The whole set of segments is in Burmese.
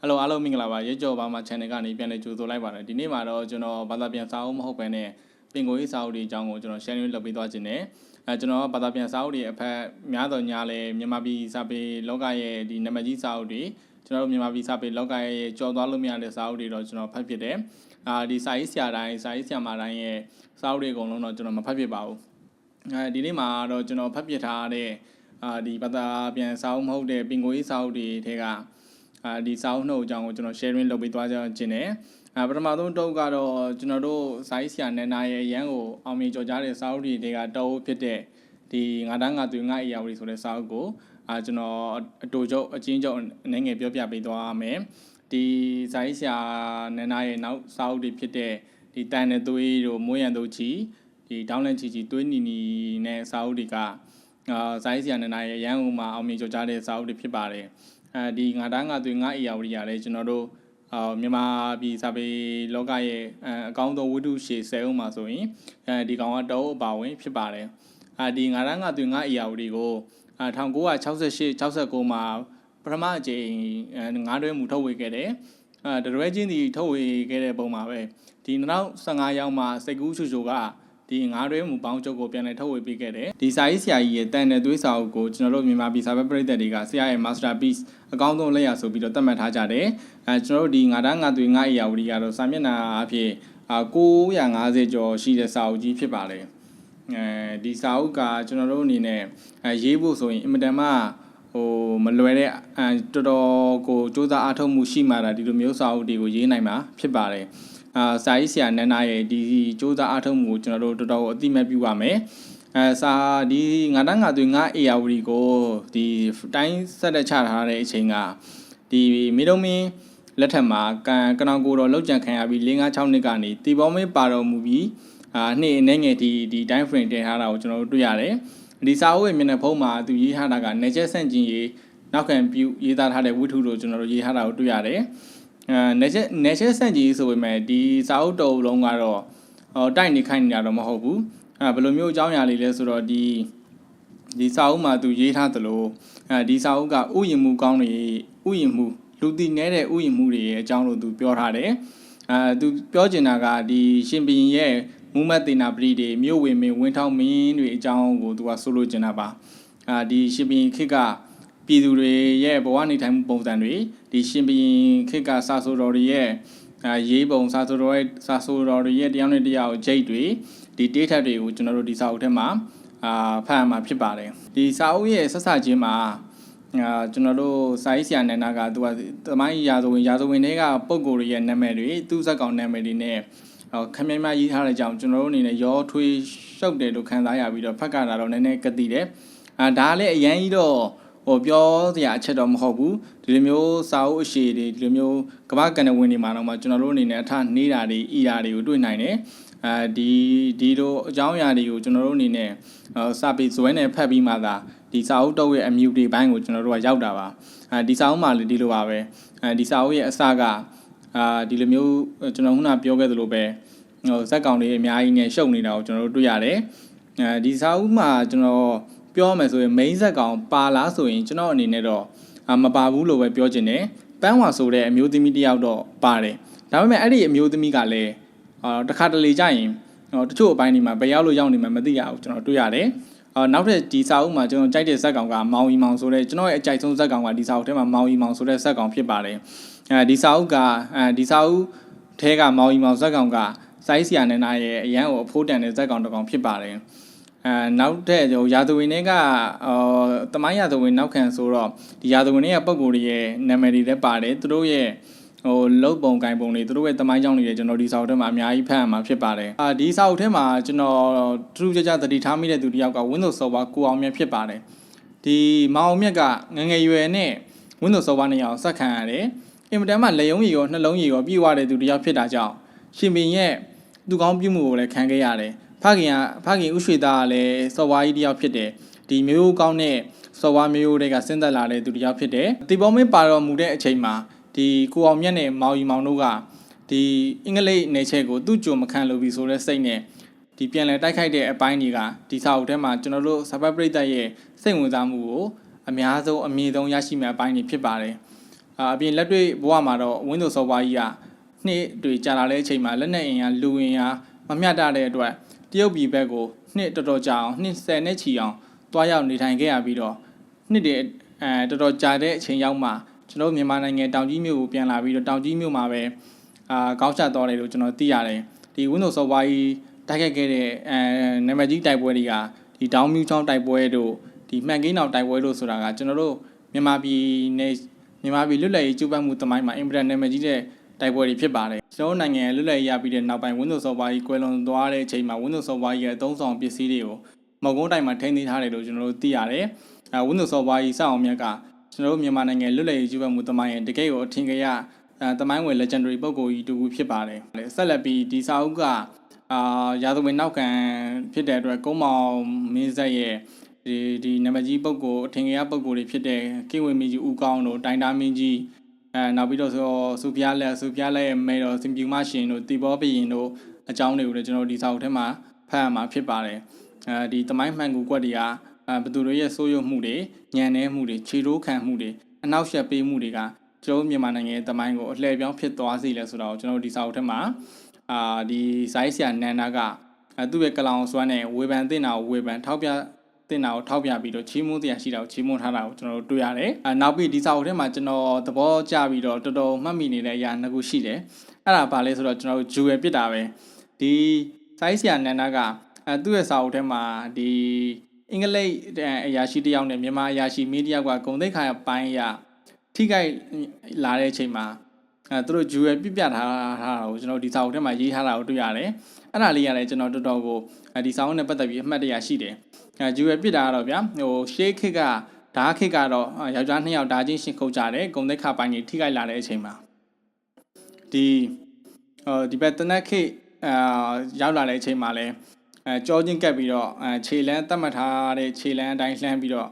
Hello အားလုံးမင်္ဂလာပါရဲကျော်ဘာမှ channel ကနေပြန်လည်ကြိုဆိုလိုက်ပါတယ်ဒီနေ့မှာတော့ကျွန်တော်ဘာသာပြန်စာအုပ်မဟုတ်ဘဲနဲ့ပင်ကိုရေးစာအုပ်တွေအကြောင်းကိုကျွန်တော် sharing လုပ်ပေးသွားခြင်းနဲ့ကျွန်တော်ဘာသာပြန်စာအုပ်တွေအဖက်များတော်ညာလဲမြန်မာပြည်စာပေလောကရဲ့ဒီနံပါတ်ကြီးစာအုပ်တွေကျွန်တော်တို့မြန်မာပြည်စာပေလောကရဲ့ကြော်သွားလို့မရတဲ့စာအုပ်တွေတော့ကျွန်တော်ဖတ်ဖြစ်တယ်ဒီစာရေးဆရာတိုင်းစာရေးဆရာမတိုင်းရဲ့စာအုပ်တွေအကုန်လုံးတော့ကျွန်တော်မဖတ်ဖြစ်ပါဘူးဒီနေ့မှာတော့ကျွန်တော်ဖတ်ပြထားတဲ့ဒီဘာသာပြန်စာအုပ်မဟုတ်တဲ့ပင်ကိုရေးစာအုပ်တွေထဲကဒီစာအုပ်နှုတ်အကြောင်းကိုကျွန်တော် sharing လုပ်ပေးသွားကြခြင်းနဲ့ပထမဆုံးတုပ်ကတော့ကျွန်တော်တို့စာရေးဆရာနန္ဒာရဲ့ရန်ကိုအောင်မြင်ကြော်ကြားတဲ့စာအုပ်တွေကတုပ်ဖြစ်တဲ့ဒီငါတန်းငါသွေငါအရာဝတီဆိုတဲ့စာအုပ်ကိုကျွန်တော်အတူချုပ်အချင်းချုပ်အနေငယ်ပြောပြပေးသွားမယ်ဒီစာရေးဆရာနန္ဒာရဲ့နောက်စာအုပ်တွေဖြစ်တဲ့ဒီတန်တဲ့သွေးတို့မွေးရန်တို့ချီဒီဒေါင်းလန်ချီသွေးနီနီနဲ့စာအုပ်တွေကစာရေးဆရာနန္ဒာရဲ့ရန်ကိုမှာအောင်မြင်ကြော်ကြားတဲ့စာအုပ်တွေဖြစ်ပါတယ်ဒီငါတန်းငါသွေငါအရာဝတီရလဲကျွန်တော်တို့မြန်မာပြည်စာပေလောကရဲ့အကောင်းဆုံးဝိတုရှေဆယ်ဦးမှာဆိုရင်ဒီကောင်ကတော့အပါဝင်ဖြစ်ပါတယ်ဒီငါတန်းငါသွေငါအရာဝတီကို1968 69မှာပထမအကြိမ်ငါးတွဲမူထုတ်ဝေခဲ့တယ်တရွဲချင်းဒီထုတ်ဝေခဲ့တဲ့ပုံမှာပဲဒီ2015ရောက်မှာစိတ်ကူးရှူရှူကဒီငါးတွဲမူပေါင်းချုပ်ကိုပြန်လည်ထုတ်ဝေပေးခဲ့တယ်ဒီစာရေးဆရာကြီးရဲ့တန်တဲ့သွေးစာအုပ်ကိုကျွန်တော်တို့မြန်မာပြည်စာပေပရိသတ်တွေကဆရာရဲ့ masterpiece အကောင်းဆုံးလက်ရာဆိုပြီးတော့သတ်မှတ်ထားကြတယ်ကျွန်တော်တို့ဒီငါတန်းငါသွေငါအရာဝတီကတော့စာမျက်နှာအဖြစ်950ကျော်ရှိတဲ့စာအုပ်ကြီးဖြစ်ပါတယ်ဒီစာအုပ်ကကျွန်တော်တို့အနေနဲ့ရေးဖို့ဆိုရင်အင်မတန်မှမလွယ်တဲ့တော်တော်ကိုစူးစမ်းအားထုတ်မှုရှိမှတာဒီလိုမျိုးစာအုပ်တွေကိုရေးနိုင်မှာဖြစ်ပါတယ်စာရေးဆရာနန္ဒာရဲ့ဒီစူးစမ်းအားထုတ်မှုကိုကျွန်တော်တို့တော်တော်အသိမဲ့ပြုပါမယ်စာဒီငါတန်းငါသွေငါအေယာဝတီကိုဒီတိုင်းဆက်လက်ချထားတဲ့အချိန်ကဒီမိတုံးမင်းလက်ထက်မှာကနောင်ကိုတော်လောက်ကြံခံရပြီး5-6နှစ်ကနေတီပေါင်းမင်းပါတော်မူပြီးနှစ်အနေငယ်ဒီတိုင်း frame တင်ထားတာကိုကျွန်တော်တို့တွေ့ရတယ်ဒီစာအုပ်ရဲ့မျက်နှာဖုံးမှာသူရေးထားတာကနေချက်ဆန့်ကျင်ရေးနောက်ခံပြုရေးသားထားတဲ့ဝိထုတို့ကျွန်တော်တို့ရေးထားတာကိုတွေ့ရတယ်နေချက်ဆန့်ကျင်ရေးဆိုပေမဲ့ဒီစာအုပ်တော်လုံးကတော့တိုက်နေခိုင်းနေတာတော့မဟုတ်ဘူးဘယ်လိုမျိုးအကြောင်းအရာလေးလဲဆိုတော့ဒီစာအုပ်မှာသူရေးထားသလိုဒီစာအုပ်ကဥယျာဉ်မှုကောင်းတွေဥယျာဉ်မှုလူသိနေတဲ့ဥယျာဉ်မှုတွေရဲ့အကြောင်းလို့သူပြောထားတယ်သူပြောချင်တာကဒီရှင်ဘီရင်ရဲ့မူမတ်တေနာပရိတွေမြို့ဝင်မင်းဝင်းထောင်းမင်းတွေအကြောင်းကိုသူကဆိုလိုချင်တာပါဒီရှင်ဘီရင်ခေတ်ကပြည်သူတွေရဲ့ဘဝနေထိုင်မှုပုံစံတွေဒီရှင်ဘီရင်ခေတ်ကစာဆိုတော်တွေရဲ့ရေးပုံစာဆိုတော်တွေရဲ့တရားနဲ့တရားကိုဂျိတ်တွေဒီဒေတာတွေကိုကျွန်တော်တို့ဒီစာအုပ်ထဲမှာဖတ်ရမှာဖြစ်ပါတယ်ဒီစာအုပ်ရဲ့ဆက်စချင်းမှာကျွန်တော်တို့စာရေးဆရာနန္ဒာကသူကသမိုင်းရာဇဝင်တွေကပုံကိုယ်တွေရဲ့နာမည်တွေသူ့ဇက်ကောင်နာမည်တွေနဲ့ခမင်းမရေးထားတဲ့ကြောင့်ကျွန်တော်တို့အနေနဲ့ရောထွေးရှုပ်တယ်လို့ခံစားရပြီးတော့ဖတ်ကြတာတော့နည်းနည်းကတိတယ်ဒါလည်းအရင်ကြီးတော့ပြောစရာအချက်တော့မဟုတ်ဘူးဒီလိုမျိုးစာအုပ်အရှည်တွေဒီလိုမျိုးကမ္ဘာကန်ဝင်တွေမှာတော့မှကျွန်တော်တို့အနေနဲ့အထနှေးတာတွေဤတာတွေကိုတွေ့နိုင်တယ်ဒီလိုအကြောင်းအရာတွေကိုကျွန်တော်တို့အနေနဲ့စာပေဇွဲနဲ့ဖတ်ပြီးမှသာဒီစာအုပ်တုပ်ရဲ့အမြူတွေဘိုင်းကိုကျွန်တော်တို့ကရောက်တာပါဒီစာအုပ်မှာလည်းဒီလိုပါပဲဒီစာအုပ်ရဲ့အစကဒီလိုမျိုးကျွန်တော်ခုနပြောခဲ့သလိုပဲဇက်ကောင်တွေအများကြီးနဲ့ရှုပ်နေတာကိုကျွန်တော်တို့တွေ့ရတယ်ဒီစာအုပ်မှာကျွန်တော်ပြောမယ်ဆိုရင် main ဇက်ကောင်ပါလားဆိုရင်ကျွန်တော်အနေနဲ့တော့မပါဘူးလို့ပဲပြောချင်တယ်ပန်းဝါဆိုတဲ့အမျိုးသမီးတယောက်တော့ပါတယ်ဒါပေမဲ့အဲ့ဒီအမျိုးသမီးကလည်းတခါတလေကြာရင်တချို့အပိုင်းတွေမှာဘယ်ရောက်လို့ရောက်နေမှမသိရဘူးကျွန်တော်တွေ့ရတယ်နောက်ထပ်ဒီစာအုပ်မှာကျွန်တော်ကြိုက်တဲ့ဇက်ကောင်ကမောင်အီမောင်ဆိုတဲ့ကျွန်တော်ရဲ့အကြိုက်ဆုံးဇက်ကောင်ကဒီစာအုပ်ထဲမှာမောင်အီမောင်ဆိုတဲ့ဇက်ကောင်ဖြစ်ပါတယ်ဒီစာအုပ်ထဲကမောင်အီမောင်ဇက်ကောင်ကစာရေးဆရာနန္ဒာရဲ့အရန်ကိုအဖိုးတန်တဲ့ဇက်ကောင်တစ်ကောင်ဖြစ်ပါတယ်နောက်တဲ့ရာဇဝင်တွေကတမိုင်းရာဇဝင်နောက်ခံဆိုတော့ဒီရာဇဝင်တွေကပုံကိုယ်တွေရဲ့နာမည်တွေလည်းပါတယ်သူတို့ရဲ့လုံပုံကိုင်ပုံတွေသူတို့ရဲ့တမိုင်းကြောင်းတွေကျွန်တော်ဒီစာအုပ်ထဲမှာအများကြီးဖတ်ရမှာဖြစ်ပါတယ်ဒီစာအုပ်ထဲမှာကျွန်တော်တူတူကြကြသတိထားမိတဲ့သူတယောက်က Windows Server ကိုအောင်မြတ်ဖြစ်ပါတယ်ဒီမောင်အောင်မြတ်ကငငယ်ရွယ်နဲ့ Windows Server နဲ့အောင်ဆက်ခံရတယ်အင်မတန်မှလက်ယုံရည်ရောနှလုံးရည်ရောပြည့်ဝတဲ့သူတယောက်ဖြစ်တာကြောင့်ရှင်ဘင်ရဲ့သူကောင်းပြုမှုကိုလည်းခံခဲ့ရတယ်ဖခင်ဥရွှေသားကလည်းစော်ဝါးကြီးတယောက်ဖြစ်တယ်ဒီမျိုးကောင်းတဲ့စော်ဝါးမျိုးတွေကဆင်းသက်လာတဲ့သူတယောက်ဖြစ်တယ်တီပေါင်းမင်းပါတော်မူတဲ့အချိန်မှာဒီကိုအောင်မြတ်နဲ့မောင်ကြီးမောင်တို့ကဒီအင်္ဂလိပ်နယ်ချဲကိုသူ့ကြုံမခံလို့ပြီးဆိုတဲ့စိတ်နဲ့ဒီပြန်လဲတိုက်ခိုက်တဲ့အပိုင်းတွေကဒီစာအုပ်ထဲမှာကျွန်တော်တို့စာပေပရိသတ်ရဲ့စိတ်ဝင်စားမှုကိုအများဆုံးအမြင့်ဆုံးရရှိမယ့်အပိုင်းတွေဖြစ်ပါတယ် အပြင်လက်တွေ့ဘဝမှာတော့ Windows software ကြီးကနှစ်တွေကြာလာတဲ့အချိန်မှာလက်နက်အင်အားလူအင်အားမမျှတတဲ့အတွက်တရုတ်ပြည်ဘက်ကိုနှစ်တော်တော်ကြာအောင်နှစ်10နှစ်ချီအောင်တွားရောက်နေထိုင်ခဲ့ရပြီးတော့နှစ်တွေတော်တော်ကြာတဲ့အချိန်ရောက်မှကျွန်တော်မြန်မာနိုင်ငံတောင်ကြီးမြို့ကိုပြန်လာပြီးတော့တောင်ကြီးမြို့မှာပဲကောင်းချသွားတယ်လို့ကျွန်တော်သိရတယ်ဒီ Windows software ကြီးတိုက်ခတ်ခဲ့တဲ့နာမည်ကြီးတိုက်ပွဲတွေကဒီတောင်မြူချောင်းတိုက်ပွဲတို့ဒီမှန်ကင်းအောင်တိုက်ပွဲတို့ဆိုတာကကျွန်တော်တို့မြန်မာပြည်လွတ်လပ်ရေးကျူးပန်းမှုတမိုင်းမှာအင်တာနက်နာမည်ကြီးတဲ့တိုက်ပွဲတွေဖြစ်ပါတယ်ကျွန်တော်နိုင်ငံလွတ်လပ်ရေးရပြီးတဲ့နောက်ပိုင်း Windows software ကြီးကွယ်လွန်သွားတဲ့အချိန်မှာ Windows software ကြီးရဲ့အသုံးဆောင်ပစ္စည်းတွေကိုမော်ကုန်းတိုင်မှာထိန်းသိမ်းထားတယ်လို့ကျွန်တော်တို့သိရတယ်Windows software ကြီးစအောင်မြတ်ကကျွန်တော်တို့မြန်မာနိုင်ငံလွတ်လပ်ရေးကျူးပန်းမှုတမိုင်းရဲ့တကယ့်ကိုအထင်ကရတမိုင်းဝင် legendary ပုဂ္ဂိုလ်ကြီးတူဖြစ်ပါတယ်ဆက်လက်ပြီးဒီစာအုပ်ကရာဇဝင်နောက်ခံဖြစ်တဲ့အတွက်ကုန်းမောင်မင်းဆက်ရဲ့ဒီနာမည်ကြီးပုဂ္ဂိုလ်အထင်ကရပုဂ္ဂိုလ်တွေဖြစ်တဲ့ကိဝေမင်းကြီးဦးကောင်းတို့တိုင်တာမင်းကြီးနောက်ပြီးတော့စူပြားလက်ရဲ့မဲတော်စင်ပြူမရှင်တို့တီဘောဘရင်တို့အကြောင်းတွေကိုလည်းကျွန်တော်ဒီစာအုပ်ထဲမှာဖတ်ရမှာဖြစ်ပါတယ်ဒီတမိုင်းမှန်ကူကွက်တွေကဘသူတို့ရဲ့ဆိုးရွားမှုတွေညံနေမှုတွေခြေတိုးခံမှုတွေအနောက်ရှက်ပေးမှုတွေကကျွန်တော်မြန်မာနိုင်ငံရဲ့တမိုင်းကိုအလှည့်ပြောင်းဖြစ်သွားစေလဲဆိုတော့ကျွန်တော်ဒီစာအုပ်ထဲမှာဒီစိုင်းဆရာနန္ဒာကသူ့ရဲ့ကလောင်စွမ်းနဲ့ဝေဖန်တင်တာကိုဝေဖန်ထောက်ပြတင်တာကိုထောက်ပြပြီးတော့ချီးမွမ်းတရားရှိတာကိုချီးမွမ်းထားတာကိုကျွန်တော်တို့တွေ့ရတယ်နောက်ပြီးဒီစာအုပ်ထဲမှာကျွန်တော်သဘောကျပြီးတော့တော်တော်မှတ်မိနေတဲ့အရာနှစ်ခုရှိတယ်အဲ့ဒါဘာလဲဆိုတော့ကျွန်တော်တို့ဂျူရယ်ပြစ်တာပဲဒီစိုင်းဆရာနန္ဒာကသူ့ရဲ့စာအုပ်ထဲမှာဒီအင်္ဂလိပ်အရာရှိတယောက်နဲ့မြန်မာအရာရှိမင်းတယောက်ကဂုံသိက္ခာပိုင်းအရာထိခိုက်လာတဲ့အချိန်မှာသူတို့ဂျူရယ်ပြပြထားတာကိုကျွန်တော်ဒီစာအုပ်ထဲမှာရေးထားတာကိုတွေ့ရတယ်အဲ့ဒါလေးရတယ်ကျွန်တော်တော်တော်ကိုဒီစာအုပ်နဲ့ပတ်သက်ပြီးအမှတ်တရရှိတယ်ဂျူရယ်ပြတာကတော့ဗျာရှေးခေတ်ကဓာခေတ်ကတော့ယောက်ျား2ယောက်ဓာချင်းရှင်ခုတ်ကြတယ်ဂုံသိက္ခာပိုင်းကြီးထိခိုက်လာတဲ့အချိန်မှာဒီဘက်တနက်ခေတ်ရောက်လာတဲ့အချိန်မှာလဲကြောချင်းကပ်ပြီးတော့ခြေလန်းတတ်မှတ်ထားတဲ့ခြေလန်းအတိုင်းလှမ်းပြီးတော့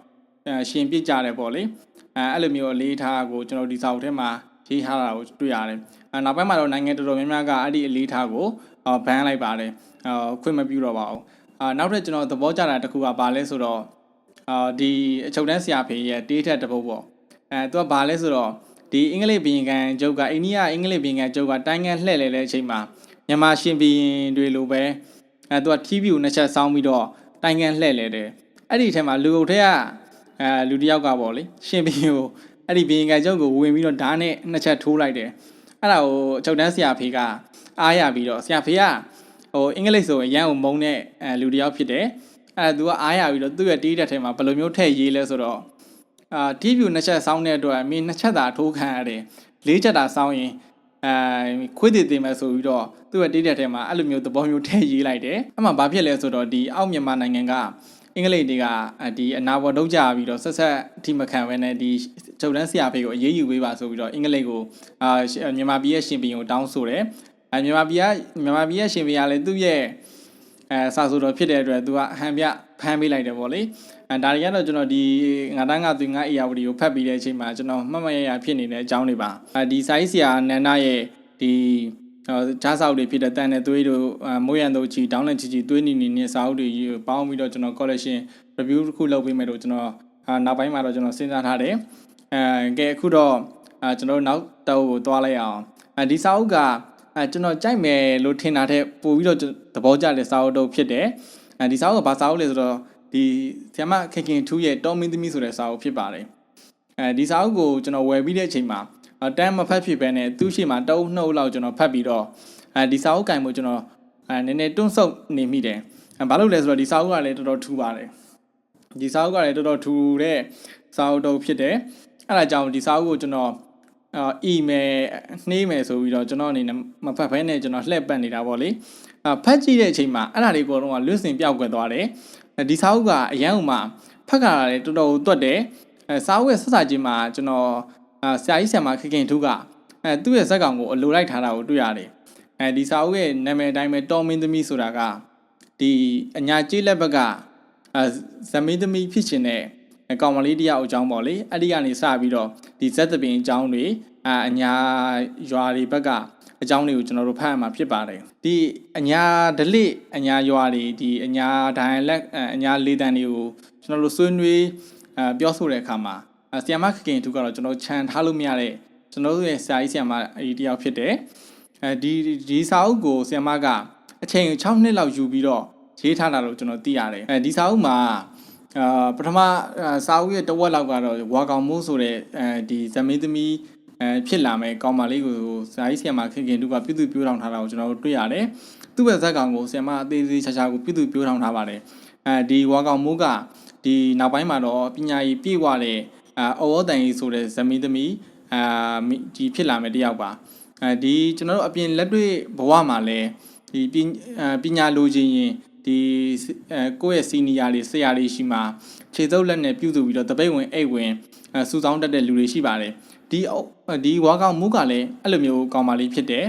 ရှင်ပြစ်ကြတယ်ပေါ့လေအဲ့လိုမျိုးအလေးထားကိုကျွန်တော်ဒီစာအုပ်ထဲမှာရေးထားတာကိုတွေ့ရတယ်နောက်ပိုင်းမှာတော့နိုင်ငံတော်တော်များများကအဲ့ဒီအလေးထားကိုဘန်လိုက်ပါတယ်ခွင့်မပြုတော့ပါဘူးနောက်ထပ်ကျွန်တော်သဘောကျတာတစ်ခုကဘာလဲဆိုတော့ဒီအချုပ်တန်းဆရာဖေရဲ့တေးထက်တစ်ပုတ်ပေါ့သူကဘာလဲဆိုတော့ဒီအင်္ဂလိပ်ဘီယင်ကန်ကျုပ်ကအိန္ဒိယအင်္ဂလိပ်ဘီယင်ကန်ကျုပ်ကတိုင်းငံလှည့်လေတဲ့အချိန်မှာမြန်မာရှင်ဘီရင်တွေလိုပဲသူကထီးပြူနှစ်ချက်စောင်းပြီးတော့တိုင်ကန်လှည့်လေတယ်အဲ့ဒီထဲမှာလူအုပ်ထဲကလူတယောက်ကပေါ့လေရှင်ဘီကိုအဲ့ဒီဘီရင်ကန်ကျုပ်ကိုဝင်ပြီးတော့ဓာတ်နဲ့နှစ်ချက်ထိုးလိုက်တယ်အဲ့ဒါကိုအချုပ်တန်းဆရာဖေကအားရပြီးတော့ဆရာဖေကအင်္ဂလိပ်ဆိုရင်ရန်ကိုမုန်းတဲ့လူတယောက်ဖြစ်တယ်အဲ့ဒါသူကအားရပြီးတော့သူ့ရဲ့တီးတဲ့ထဲမှာဘယ်လိုမျိုးထည့်ရေးလဲဆိုတော့တီးပြူနှစ်ချက်စောင်းတဲ့အတွက်အမင်းနှစ်ချက်သာထိုးခံရတယ်လေးချက်သာစောင်းရင်ခွေးတည်တည်မယ်ဆိုပြီးတော့သူ့ရဲ့တီးတဲ့ထဲမှာအဲ့လိုမျိုးသဘောမျိုးထည့်ရေးလိုက်တယ်အဲ့မှာဘာဖြစ်လဲဆိုတော့ဒီအောက်မြန်မာနိုင်ငံကအင်္ဂလိပ်တွေကဒီအနာဘော်ထုတ်ကြပြီးတော့ဆက်အထိမခံဘဲနဲ့ဒီချုပ်တန်းဆရာဖေကိုအေးအေးယူပေးပါဆိုပြီးတော့အင်္ဂလိပ်ကိုမြန်မာပြည်ရဲ့ရှင်ဘီကိုတောင်းဆိုတယ်မြန်မာပြည်ရဲ့ရှင်ဘီကလည်းသူ့ရဲ့စာဆိုတော်ဖြစ်တဲ့အတွက်သူကဟန်ပြဖမ်းပေးလိုက်တယ်ပေါ့လေဒါတွေကတော့ကျွန်တော်ဒီငါတန်းကသူငါအေယာဝတီကိုဖတ်ပြီးတဲ့အချိန်မှာကျွန်တော်မှတ်မှတ်ရဖြစ်နေတဲ့အကြောင်းတွေပါဒီစိုင်းဆရာနန္ဒရဲ့ဒီဂျားစာအုပ်တွေဖြစ်တဲ့တန်တဲ့သွေးတို့မိုးရန်တို့ချီတောင်းလက်ချီသွေးနီနီနဲ့စာအုပ်တွေပေါင်းပြီးတော့ကျွန်တော် collection review တစ်ခုလုပ်ပေးမယ်လို့ကျွန်တော်နောက်ပိုင်းမှာတော့ကျွန်တော်စဉ်းစားထားတယ်ကဲအခုတော့ကျွန်တော်နောက်တော့ကိုသွားလိုက်အောင်ဒီစာအုပ်ကကျွန်တော်ကြိုက်မယ်လို့ထင်တာတဲ့ပို့ပြီးတော့သဘောကျတဲ့စာအုပ်တို့ဖြစ်တယ်ဒီစာအုပ်ကဘာစာအုပ်လဲဆိုတော့ဒီဆရာမခင်ထူးရဲ့တောမင်းသမီးဆိုတဲ့စာအုပ်ဖြစ်ပါတယ်ဒီစာအုပ်ကိုကျွန်တော်ဝယ်ပြီးတဲ့အချိန်မှာတန်းမဖတ်ဖြစ်ပဲနဲ့သူ့ရှိမှတအုပ်နှုတ်လောက်ကျွန်တော်ဖတ်ပြီးတော့ဒီစာအုပ်ကင်မှုကျွန်တော်နည်းနည်းတွန့်ဆုတ်နေမိတယ်ဘာလို့လဲဆိုတော့ဒီစာအုပ်ကလည်းတော်တော်ထူပါတယ်ဒီစာအုပ်ကလည်းတော်တော်ထူတဲ့စာအုပ်တို့ဖြစ်တယ်အဲ့ဒါကြောင့်ဒီစာအုပ်ကိုကျွန်တော်email နှေးမယ်ဆိုပြီးတော့ကျွန်တော်အနေနဲ့မဖတ်ဘဲနဲ့ကျွန်တော်လှည့်ပတ်နေတာပေါ့လေဖတ်ကြည့်တဲ့အချိန်မှာအဲ့ဒါလေးကိုတော့လွတ်စင်ပြောက်ကွယ်သွားတယ်ဒီစာအုပ်ကအရန်ဥမှာဖတ်ကြတာလည်းတော်တော်တွတ်တယ်စာအုပ်ရဲ့ဆက်စာချင်းမှာကျွန်တော်ဆရာကြီးဆရာမခင်ထူးကသူ့ရဲ့ဇက်ကောင်ကိုအလိုလိုက်ထားတာကိုတွေ့ရတယ်ဒီစာအုပ်ရဲ့နာမည်အတိုင်းပဲတော်မင်းသမီးဆိုတာကဒီအညာကျေးလက်ဘက်ကဇမင်းသမီးဖြစ်ရှင်တဲ့ကောင်မလေးတယောက်အကြောင်းပေါ့လေအဲ့ဒီကနေစပြီးတော့ဒီဇက်သပင်အကြောင်းတွေအညာရွာတွေဘက်ကအကြောင်းတွေကိုကျွန်တော်တို့ဖတ်ရမှာဖြစ်ပါတယ်ဒီအညာဒလိအညာရွာတွေဒီအညာဒိုင်လက်အညာလေးတန်းတွေကိုကျွန်တော်တို့ဆွေးနွေးပြောဆိုတဲ့အခါမှာဆီယမခင်ထူကတော့ကျွန်တော်ခြံထားလို့မရတဲ့ ကျွန်တော်တို့ရဲ့ဆရာကြီးဆရာမဒီတယောက်ဖြစ်တယ်ဒီစာအုပ်ကိုဆရာမကအချိန်6နှစ်လောက်ယူပြီးတော့ရေးထားတာလို့ကျွန်တော်သိရတယ်ဒီစာအုပ်မှာပထမစာအုပ်ရဲ့တဝက်လောက်ကတော့ဝါကောင်မိုးဆိုတဲ့ဒီဇမင်းသမီးဖြစ်လာမယ်ကောင်မလေးကိုဆရာကြီးဆရာမခင်တူကပြုစုပြောထောင်ထားတာကိုကျွန်တော်တို့တွေ့ရတယ်သူ့ရဲ့ဇက်ကောင်ကိုဆရာမအသေးသေးချာချာကိုပြုစုပြောထောင်ထားပါတယ်ဒီဝါကောင်မိုးကဒီနောက်ပိုင်းမှာတော့ပညာရေးပြည့်ဝတဲ့အော်ဝတန်ကြီးဆိုတဲ့ဇမင်းသမီးဒီဖြစ်လာမယ်တယောက်ပါဒီကျွန်တော်တို့အပြင်လက်တွေ့ဘဝမှာလည်းဒီပညာလိုချင်ရင်ဒီကိုယ့်ရဲ့စီနီယာတွေဆရာတွေရှိမှာခြေစုပ်လက်နဲ့ပြုစုပြီးတော့တပိတ်ဝင်အိတ်ဝင်စူဆောင်းတတ်တဲ့လူတွေရှိပါတယ်ဒီဝါကောင်မူးကလည်းအဲ့လိုမျိုးကောင်းပါလေးဖြစ်တယ်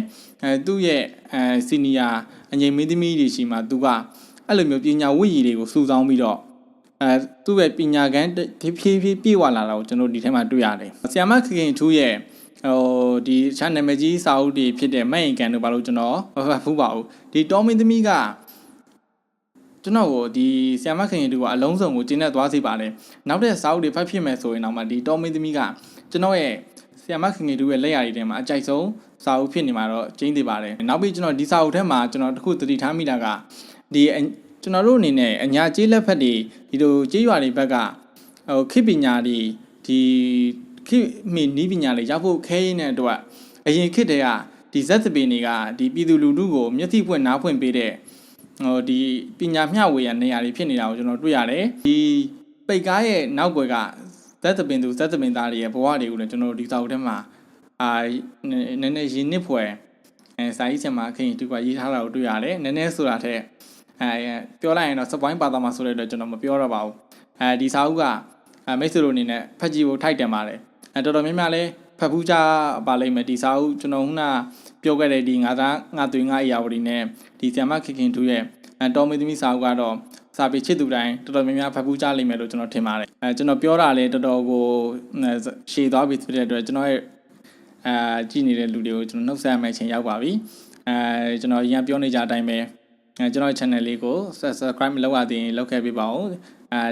သူ့ရဲ့စီနီယာအငြိမ်မင်းသမီးတွေရှိမှာသူကအဲ့လိုမျိုးပညာဝိရည်တွေကိုစူဆောင်းပြီးတော့သူ့ရဲ့ပညာကန်းဖြည်းဖြည်းပြေဝလာတာကိုကျွန်တော်ဒီထဲမှာတွေ့ရတယ်ဆရာမခင်ထူးရဲ့ဒီချန်နယ်မကြီးစာအုပ်တွေဖြစ်တဲ့မဲ့ရင်ကန်တို့ဘာလို့ကျွန်တော်မဖတ်ဘူးပါဘူးဒီတော်မင်းသမီးကကျွန်တော်ကိုဒီဆရာမခင်တူကအလုံးစုံကိုကျင်းနဲ့သွားစေပါတယ်နောက်တဲ့စာအုပ်တွေဖတ်ဖြစ်မယ်ဆိုရင်တော့မှဒီတော်မင်းသမီးကကျွန်တော်ရဲ့ဆရာမခင်တူရဲ့လက်ရာတွေထဲမှာအကြိုက်ဆုံးစာအုပ်ဖြစ်နေမှာတော့ကျင်းသေးပါတယ်နောက်ပြီးကျွန်တော်ဒီစာအုပ်ထဲမှာကျွန်တော်တခုသတိထားမိတာကဒီကျွန်တော်တို့အနေနဲ့အညာကျေးလက်ဖက်တွေဒီလိုကျေးရွာတွေဘက်ကခေတ်ပညာတွေဒီခေတ်မီနီးပညာတွေရောက်ဖို့ခဲရင်းတဲ့အတွက်အရင်ခေတ်တည်းကဒီဇက်သပင်တွေကဒီပြည်သူလူထုကိုမျက်စိပွင့်နားဖွင့်ပေးတဲ့ဒီပညာမျှဝေရနေရာတွေဖြစ်နေတာကိုကျွန်တော်တွေ့ရတယ်ဒီပိတ်ကားရဲ့နောက်ွယ်ကဇက်သပင်သူဇက်သပင်သားတွေရဲ့ဘဝတွေကိုလည်းကျွန်တော်တို့ဒီစာအုပ်ထဲမှာနည်းနည်းရင်းနစ်ဖွယ်စာရေးဆရာမခင်တူကရေးထားတာကိုတွေ့ရတယ်နည်းနည်းဆိုတာထက်ပြောလိုက်ရင်တော့စပွိုင်းပါတာမှာဆိုတဲ့အတွက်ကျွန်တော်မပြောတော့ပါဘူးဒီစာအုပ်ကမိတ်ဆွေတို့အနေနဲ့ဖတ်ကြည့်ဖို့ထိုက်တယ်ပါတယ်တော်တော်များများလဲဖတ်ဖူးကြပါလိမ့်မယ်ဒီစာအုပ်ကျွန်တော်ခုနပြောခဲ့တဲ့ဒီငါသားငါသွေးငါအရာဝတီနဲ့ဒီဆရာမခင်ထူးရဲ့တော်မင်းသမီးစာအုပ်ကတော့စာပေချစ်သူတိုင်းတော်တော်များများဖတ်ဖူးကြလိမ့်မယ်လို့ကျွန်တော်ထင်ပါတယ်ကျွန်တော်ပြောတာလဲတော်တော်ကိုရှည်သွားပြီဖြစ်တဲ့အတွက်ကျွန်တော်ရဲ့ကြည့်နေတဲ့လူတွေကိုကျွန်တော်နှုတ်ဆက်မယ့်အချိန်ရောက်ပါပြီကျွန်တော်အရင်ပြောနေကြအတိုင်းပဲကျွန်တော် channel လေးကို subscribe မလုပ်ရသေးရင်လုပ်ခဲ့ပေးပါဦး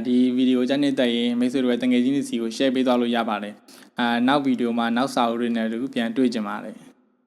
ဒီဗီဒီယိုကြည့်နေတဲ့ရင်မိတ်ဆွေတို့ရဲ့တငယ်ချင်းတွေစီကို share ပေးသွားလို့ရပါတယ်နောက်ဗီဒီယိုမှာနောက်စာအုပ်တွေနဲ့ပြန်တွေ့ကြပါမယ်